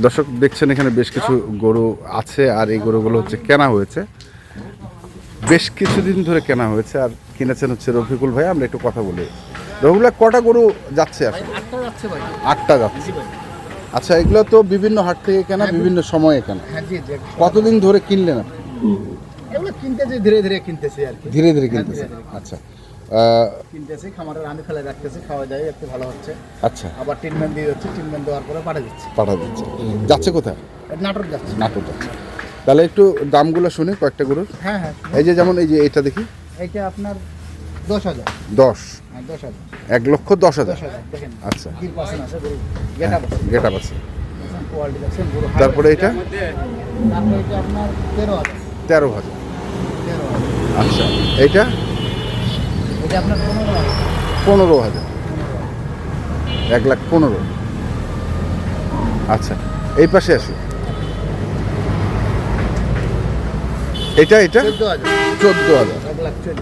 দর্শক দেখছেন এখানে বেশ কিছু গরু আছে, আর এই গরুগুলো হচ্ছে কেনা হয়েছে, বেশ কিছুদিন ধরে কেনা হয়েছে, আর কিনেছেন হচ্ছে রফিকুল ভাই। আমরা একটু কথা বলি। রফিকুল ভাই, কটা গরু যাচ্ছে আসলে? 8টা যাচ্ছে ভাই। 8টা যাচ্ছে। আচ্ছা, এগুলো তো বিভিন্ন হাট থেকে কেনা, বিভিন্ন সময়ে কেনা। হ্যাঁ জি জি। কতদিন ধরে কিনলেন আপনি? এগুলো কিনতেছি, ধীরে ধীরে কিনতেছি আর কি। ধীরে ধীরে কিনতেছে। আচ্ছা, কিনতেছি, খামারের আমি ফেলে রাখতেছি, খাওয়া যায় একটু ভালো হচ্ছে। আচ্ছা, আবার ট্রিটমেন্ট দিয়ে হচ্ছে, ট্রিটমেন্ট দেওয়ার পরে পাঠা দিচ্ছি। পাঠা দিচ্ছে। যাচ্ছে কোথায়? নাটোর যাচ্ছে। নাটোর যাচ্ছে। তাহলে একটু দামগুলো শুনি কয়েকটা গরুর। হ্যাঁ হ্যাঁ। এই যে যেমন এই যে এটা দেখি, এইটা আপনার 10,000। 10। হ্যাঁ 10,000। 1,10,000। 10,000 দেখেন। আচ্ছা, কি পার্সেন্ট আছে গরু? গেট আপ আছে। গেট আপ আছে। কোয়ালিটি দেখছেন গরু। তারপরে এটা তারপরে এটা আপনার 13,000। 13,000। 13,000। আচ্ছা, এইটা এটা আপনার 15,000। 15,000। 1,15,000। আচ্ছা, এই পাশে আসি। এটা 14,000। 14,000। 1,14,000।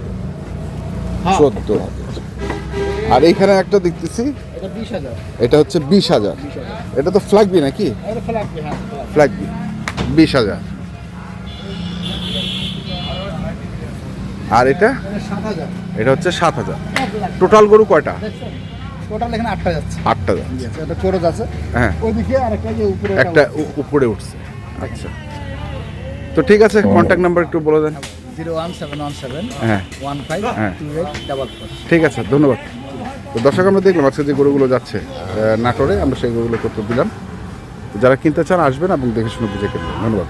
14,000। আর এইখানে একটা দেখতেছি, এটা 20,000। এটা হচ্ছে 20,000। এটা তো ফ্ল্যাগবি নাকি? এটা ফ্ল্যাগ, হ্যাঁ ফ্ল্যাগবি। 20,000। আর এটা 7,000। এটা হচ্ছে 7,000। 1,00,000। টোটাল গরু কয়টা? দেখছেন টোটাল এখানে 8টা যাচ্ছে। 8টা যাচ্ছে। এটা কোরজ আছে। হ্যাঁ, ওইদিকে আরেকটা যে উপরে একটা উপরে উঠছে। আচ্ছা, তো ঠিক আছে, কন্ট্যাক্ট নাম্বার একটু বলে দেন। 01717 হ্যাঁ 152844। ঠিক আছে, ধন্যবাদ। তো দর্শক, আমরা দেখলাম আজকে যে গরুগুলো যাচ্ছে নাটোরে, আমরা সেই গরুগুলো তথ্য দিলাম। যারা কিনতে চান আসবেন এবং দেখে শুনে বুঝে কিনবেন। ধন্যবাদ।